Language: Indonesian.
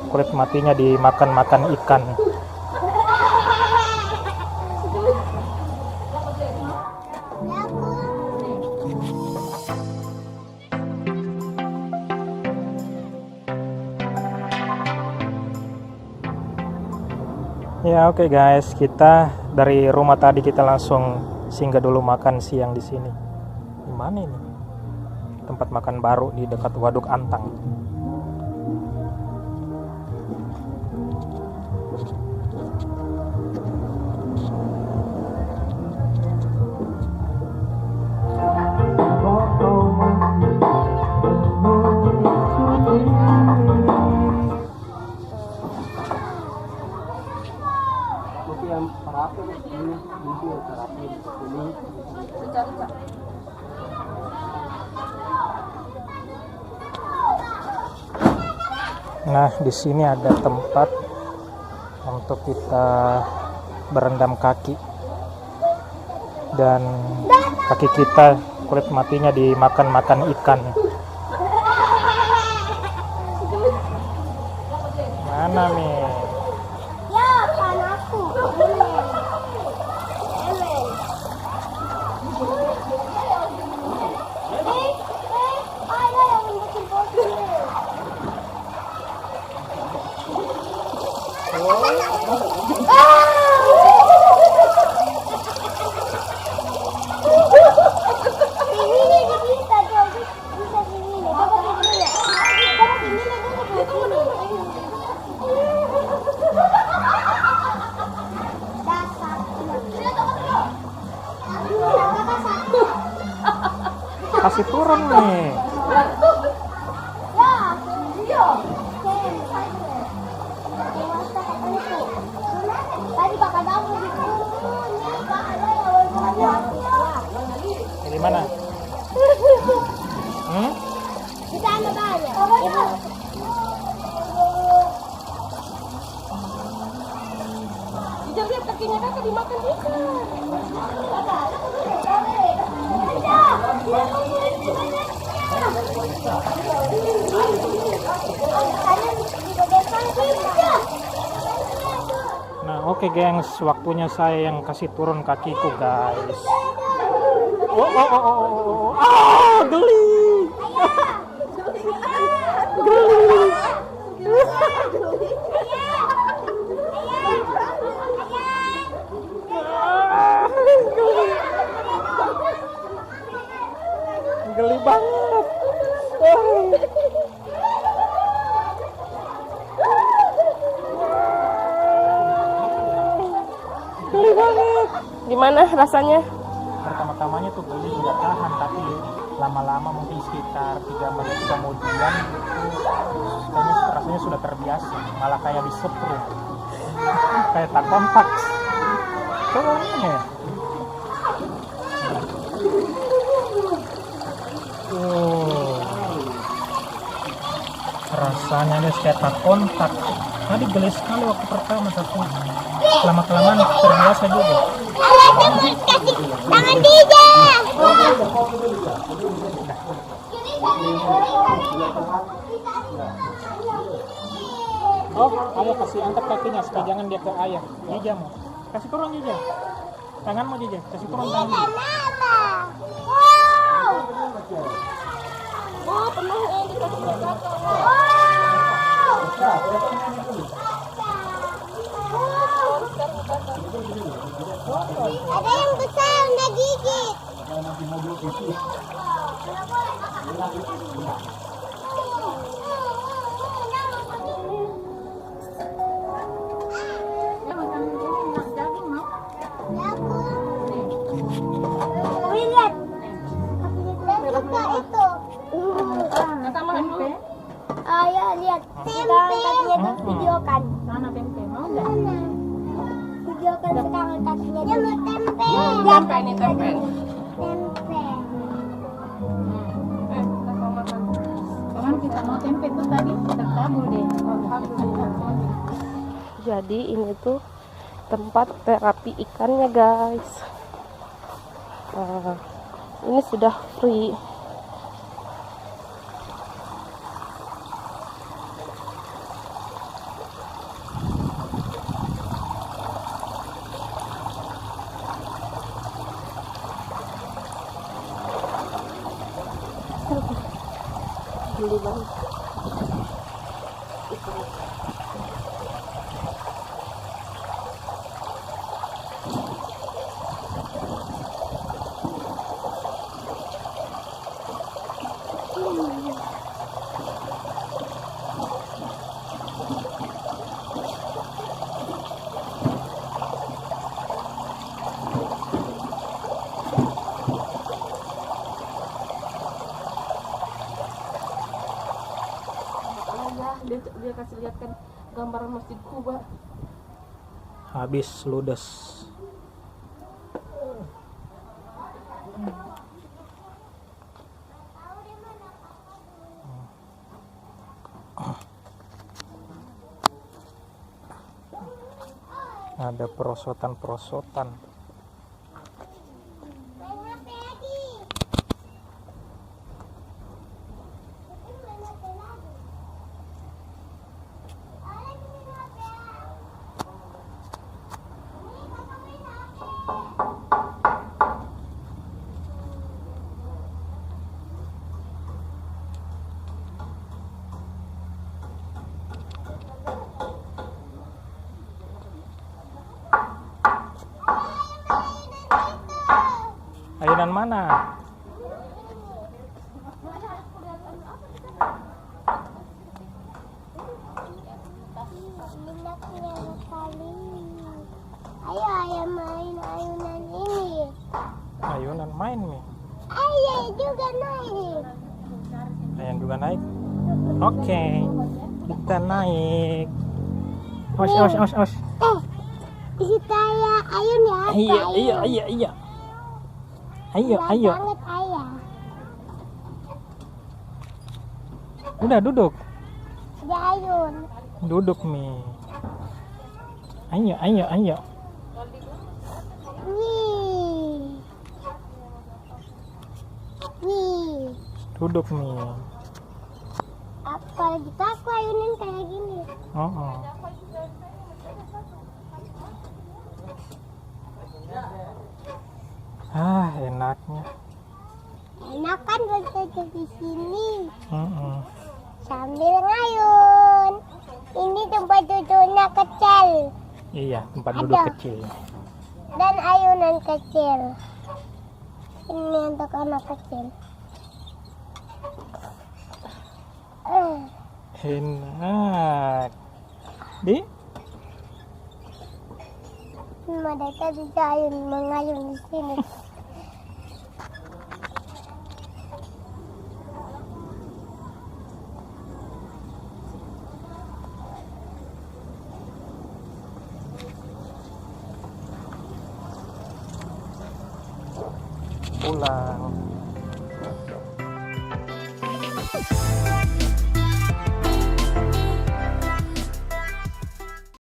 kulit matinya dimakan-makan ikan. Ya oke guys, kita dari rumah tadi kita langsung singgah dulu makan siang di sini. Di mana ini? Tempat makan baru di dekat Waduk Antang. Nah, di sini ada tempat untuk kita berendam kaki, dan kaki kita kulit matinya dimakan-makan ikan. Mana nih? Ya, kan aku. Ada yang bikin botol. Kasih turun nih. Ini mana? Di sana banyak. Jangan lihat kakinya kakak dimakan ikan. Nah oke gengs, waktunya saya yang kasih turun kakiku guys. Geli. Geli banget. Geli banget. Gimana rasanya? Pertama-tamanya tuh geli nggak tahan, tapi lama-lama mungkin sekitar 3 menit kemudian itu kayaknya rasanya sudah terbiasa, malah kayak disetrum, kayak tak kontak. Coba ini. Rasanya ini kayak tak kontak. Tadi geli sekali waktu pertama, tapi lama-kelamaan terbiasa juga. Tangan dia. Oh, ayah kasih angkat kakinya supaya jangan dia ke ayah. Jijamu, kasih turun Jija. Tanganmu Jija, kasih turun tanganmu. Wow. Oh, penuh yang dikasih ke kakak. Ada yang besar nggak gigit. Lihat. Suka itu. Kakak makan dulu. Ya lihat. Sekarang kakinya tuh videokan. Mana tempe mau nggak? Videokan sekarang kakinya tuh. Tempe. Tempe ini tempe. Tempe. Kakak makan. Kapan kita mau tempe tuh tadi terkabul deh. Jadi ini tuh tempat terapi ikannya guys. Ini sudah free. beli lagi ikan. Dia kasih lihat kan gambaran Masjid Kuba. Habis ludes. Ada perosotan-perosotan. Ayunan mana? Ayo ayah main ayunan ini. Ayunan main nih. Ayah juga naik. Ayah juga naik. Oke, kita naik. Os. Di situ ayah ayun ya. Iya. Ayo. Banget ayah. Udah duduk. Di ayun. Duduk nih. Ayo. Nih. Duduk nih. Apalagi tuh aku ayunin kayak gini. Oh. Enaknya. Enak kan berada di sini Mm-mm. sambil ngayun. Ini tempat duduknya kecil Iya, tempat duduk Ada. kecil. dan ayunan kecil. Ini untuk anak kecil. Enak. Di? Mereka bisa mengayun di sini. Pulang.